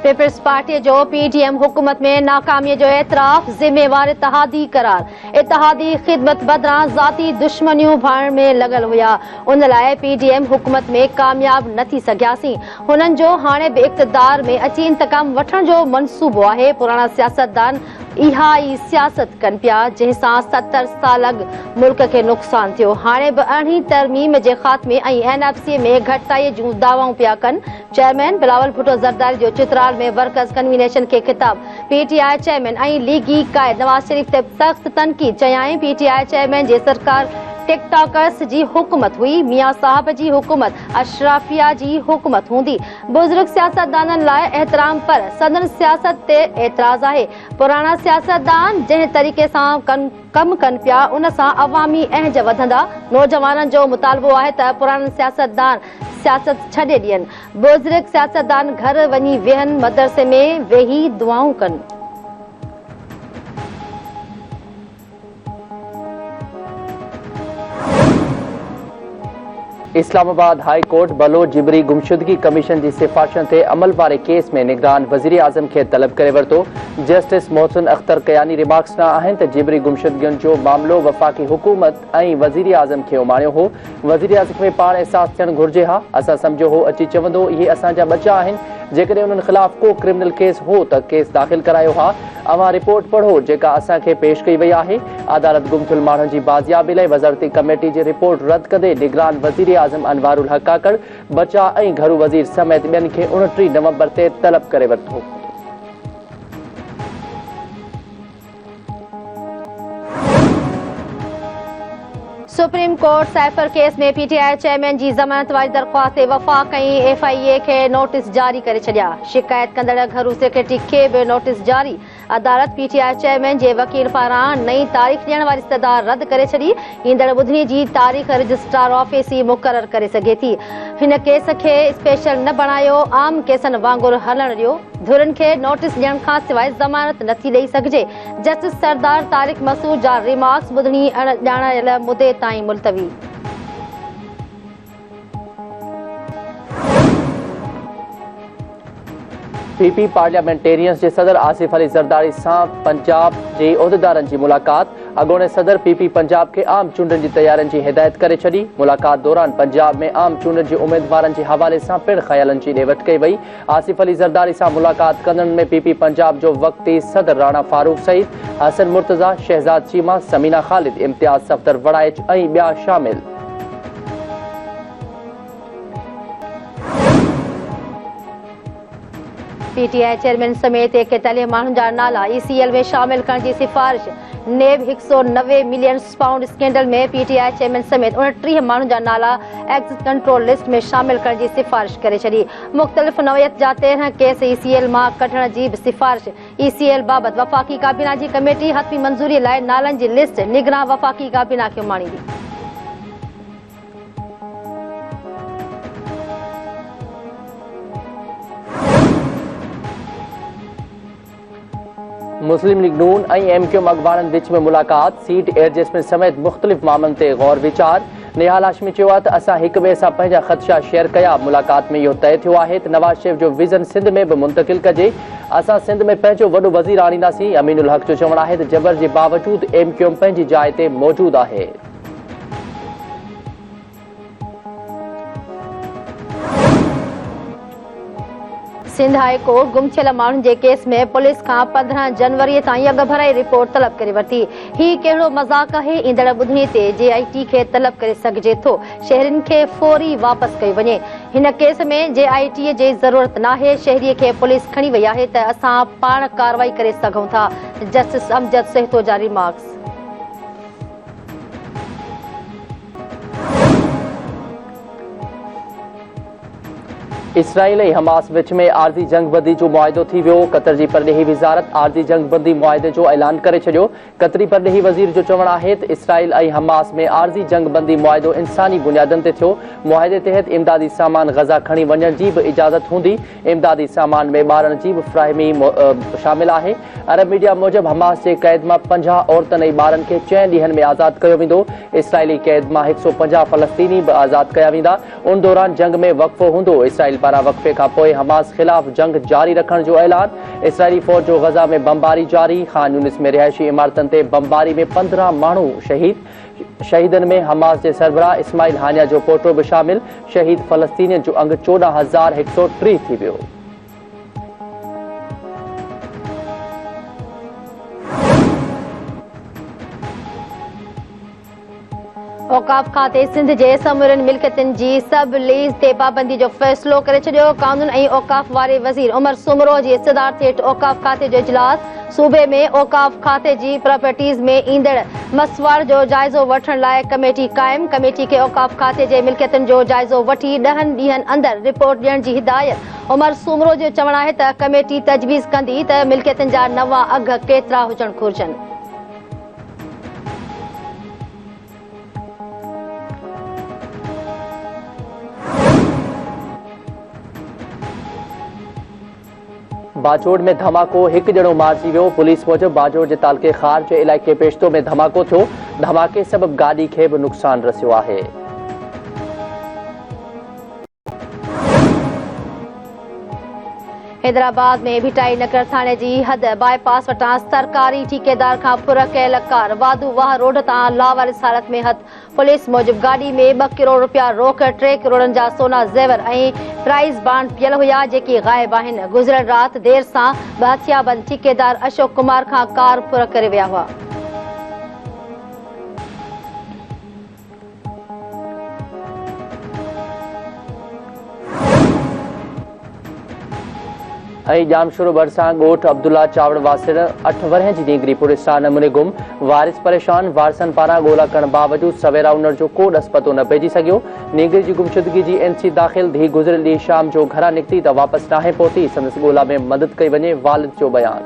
Peoples party जो PDM हुकूमत में नाकामी जो एतराफ़ जिम्मेवार इत्तेहादी करार। इत्तेहादी खिदमत बदरां ज़ाती दुश्मनियों भाण में लगल हुआ। उन लाइ PDM हुकूमत में कामयाब न थी सघियासीं। हुननि जो हाणे बि इक़्तिदार में अची इंतकाम वठण जो मंसूबो आहे। पुराणा सियासतदान इहा ई सियासत कनि पिया जंहिंसां 70 साल अॻु मुल्क खे नुक़सान थियो। हाणे बि अरिड़हीं तरमीम जे ख़ात्मे ऐं NFC में घटिताई जूं दावाऊं पिया कनि। चेयरमैन बिलावल भुट्टो ज़रदारी जो चित्राल में वर्कर्स कन्वीनेशन खे ख़िताब। PTI चेयरमैन ऐं लीगी कायद नवाज़ शरीफ ते सख़्त तनक़ीद। चयाईं PTI चेयरमैन जे सरकार टिकटॉकर्स जी हुकूमत हुई। मियां साहब जी हुकूमत अशराफिया जी हुकूमत हूंदी। बुजुर्ग सियासतदाननि लाइ एहतराम पर सदन सियासत ते एतराज़ आहे। पुराणा सियासतदान जंहिं तरीक़े सां कम कनि पिया उन सां अवामी अहज वधंदा। नौजवाननि जो मुतालबो आहे त पुराणा सियासतदान सियासत छॾे ॾियनि। बुजुर्ग सियासतदान घर वञी वेहनि, मदरसे में वेही दुआऊं कनि। इस्लामाबाद हाई कोर्ट बलोच जिबरी गुमशुदगी कमीशन की सिफारिशन से अमल वाले केस में निगरान वज़ीर आज़म के तलब करे वरतो। जस्टिस मोहसिन अख्तर कयानी रिमार्क्स ना आहिनि त जिबरी गुमशुदगियुनि जो मामलो वफ़ाक़ी हुकूमत ऐं वज़ीर आज़म के उमाणियो हो। वज़ीर आज़म में पाण एहसास थियणु घुरिजे हा। असां सम्झो हो अची चवंदो इहे असांजा बचा आहिनि। जेकॾहिं उन्हनि ख़िलाफ़ को क्रिमिनल केस हो त केस दाख़िल करायो हा। अवां रिपोर्ट पढ़ो जेका असांखे पेश कई वई आहे। अदालत गुम थियल माण्हुनि जी बाज़ियाबी लाइ वज़ारती कमेटी जी रिपोर्ट रद्द कंदे निगरान वज़ीर आज़म अनवारुल हक काकड़, बचा ऐं घरू वज़ीर समेत ॿियनि खे 29 नवंबर ते तलब करे वरितो। सुप्रीम कोर्ट साइफर केस में PTI चेयरमैन जी ज़मानत वारी दरख़्वास्त ते वफ़ाक़ ऐं FIA खे नोटिस जारी करे छॾिया। शिकायत कंदड़ घरू सेक्रेटरी खे बि नोटिस जारी। अदालत PTI चेयरमैन जे वकील पारां नई तारीख़ ॾियण वारी इस्तदा रद्द करे छॾी। ईंदड़ ॿुधणी जी तारीख़ रजिस्ट्रार ऑफिस ई मुक़रर करे सघे थी। हिन केस खे स्पेशल न बणायो, आम केसनि वांगुरु हलण ॾियो। धुरनि खे नोटिस ॾियण खां सवाइ ज़मानत नथी ॾेई सघिजे। जस्टिस सरदार तारिक मसूद जा रिमार्क्स ॿुधणी ॼाणायल मुदे ताईं मुलतवी। PP पार्लियामेंटेरियंस के सदर आसिफ अली ज़रदारी सां पंजाब के उहदेदारनि जी मुलाकात। अगोणे सदर PP पंजाब के आम चूंडनि जी तैयारियुनि जी हिदायत करे छॾी। मुलाकात दौरान पंजाब में आम चूंडनि जे उम्मीदवारनि जे हवाले सां पिण ख़यालनि जी ॾे वठि कई वई। आसिफ अली ज़रदारी सां मुलाकात कंदड़नि में PP पंजाब जो वक़्ती सदर राणा फारूक सईद, हसन मुर्तज़ा, शहजाद चीमा, समीना ख़ालिद, इम्तियाज़ सफ़दर वड़ाइच ऐं ॿिया शामिल। PTI चेयरमैन समेत 41 माण्हुनि जा नाला ECL में शामिल करण जी सिफारिश। नेब 190 मिलियन पाउंड स्कैंडल में PTI चेयरमैन समेत 29 माण्हुनि जा नाला एग्जिट कंट्रोल लिस्ट में शामिल करण जी सिफारिश करे छॾी। मुख़्तलिफ़ नौयत जा 13 केस ECL मां कढण जी बि सिफारिश। ECL बाबति वफ़ाक़ी काबीना जी कमेटी हतमी मंज़ूरी लाइ नालनि जी लिस्ट निगरान वफ़ाक़ी काबीना खे उमाणींदी। मुस्लिम लीग नून ऐं MQM अॻवाननि विच में मुलाक़ात। सीट एडजस्टमेंट समेत मुख़्तलिफ़ मामलनि ते गौर वीचार। निहाल हाशमी चयो आहे त असां हिक ॿिए सां पंहिंजा ख़दशा शेयर कया। मुलाक़ात में इहो तय थियो आहे त नवाज़ शरीफ जो विज़न सिंध में बि मुंतक़िल कजे। असां सिंध में पंहिंजो वॾो वज़ीर आणींदासीं। अमीनुल हक जो चवणु आहे त जबर जे बावजूदि MQM पंहिंजी जाइ ते मौजूदु आहे। सिंध हाई कोर्ट गुम थियल माण्हुनि जे केस में पुलिस खां 15 जनवरी ताईं अॻु भराई रिपोर्ट तलब करे वरिती। ही कहिड़ो मज़ाक़ आहे? ईंदड़ ॿुधणी ते JIT खे तलब करे सघिजे थो। शहरियुनि खे फौरी वापसि कई वञे। हिन केस में JIT जी ज़रूरत नाहे। शहरीअ खे पुलिस खणी वई आहे त असां पाण कार्रवाई करे सघूं था। जस्टिस अमजद सेहतो जा रिमार्क्स। इसराइल ऐं हमास विच में आरज़ी जंग बंदी जो मुआहिदो थी वियो। कतर जी परॾेही वज़ारत आरज़ी जंग बंदी मुआहिदे जो ऐलान करे छॾियो। कतरी परॾेही वज़ीर जो चवणु आहे त इसराइल ऐं हमास में आरज़ी जंग बंदी मुआहिदो इंसानी बुनियादनि ते थियो। मुआहिदे तहत इमदादी सामान गज़ा खणी वञण जी बि इजाज़त हूंदी। इमदादी सामान में ॿारनि जी बि फ़राहमी शामिल आहे। अरब मीडिया मूजिबि हमास जे क़ैद मां 50 औरतुनि ऐं ॿारनि खे 6 ॾींहनि में आज़ादु कयो वेंदो। इसराइली क़ैद मां 150 फ़लस्तीनी बि आज़ादु कया वेंदा। उन दौरान जंग में वक़फ़ो हूंदो। इसराइल पारां वक़फ़े खां पोइ हमास ख़िलाफ़ जंग जारी रखण जो ऐलान। इसराइली फ़ौज जो गज़ा में बमबारी जारी। ख़ान यूनिस में रिहायशी इमारतनि ते बमबारी में 15 माण्हू शहीद। शहीदनि में हमास जे सरबराह इस्माइल हानिया जो पोटो बि शामिल। शहीद फ़लस्तीनियनि जो अंग 14,103 थी वियो। औकाफ खाते सिंध जे समूरनि मिल्कियतुनि जी सब लीज़ ते पाबंदी जो फ़ैसिलो करे छॾियो। कानून ऐं औकाफ वारे वज़ीर उमर सुमरो जी सदारत हेठि औकाफ खाते जो इजलास। सूबे में औकाफ खाते जी प्रॉपर्टीज़ में ईंदड़ मसवाड़ जो जाइज़ो वठण लाइ कमेटी क़ाइम। कमेटी खे औकाफ खाते जे मिल्कियतुनि जो जाइज़ो वठी 10 ॾींहनि अंदरि रिपोर्ट ॾियण जी हिदायत। उमर सुमरो जो चवणु आहे त कमेटी तजवीज़ कंदी त मिल्कियतुनि जा नवां अघ केतिरा हुजण घुरिजनि। बाजोड़ में धमाको, हिकु ॼणो मारिजी वियो। पुलिस मूजिबि बाजोड़ जे तालके खार जे इलाइक़े पेश्तो में धमाको थियो। धमाके सबबि गाॾी खे बि नुक़सान रसियो आहे। हैदराबाद में भिटाई नगर थाने जी हद बाईपास वटां सरकारी ठेकेदार खां फुर कयल कार वाधू वाह रोड तां लावारिस हालत में हथ। पुलिस मूजिबि गाॾी में 2 करोड़ रुपया रोक, 3 करोड़नि जा सोना ज़ेवर ऐं प्राइज़ बांड पियल हुया जेके ग़ाइब आहिनि। गुज़िरियल राति देर सां हथियाबंद ठेकेदार अशोक कुमार खां कार फुर करे विया हुआ। जामशोर भरिसां ॻोठ अब्दुल्ला चावड़ वासिर 8 वरह जी नींगरी पुलिसां नमूने गुम। वारिस परेशान, वारसनि पारां ॻोल्हा करण बावजूद सवेरा उन्हनि जो को ॾस पतो न पइजी सघियो। नींगरी जी गुमशुदगी जी NC दाख़िल। धीउ गुज़िरियल ॾींहुं शाम जो घरां निकिती त वापसि नाहे पहुती। संदसि ॻोल्हा में मदद कई वञे, वालिद जो बयान।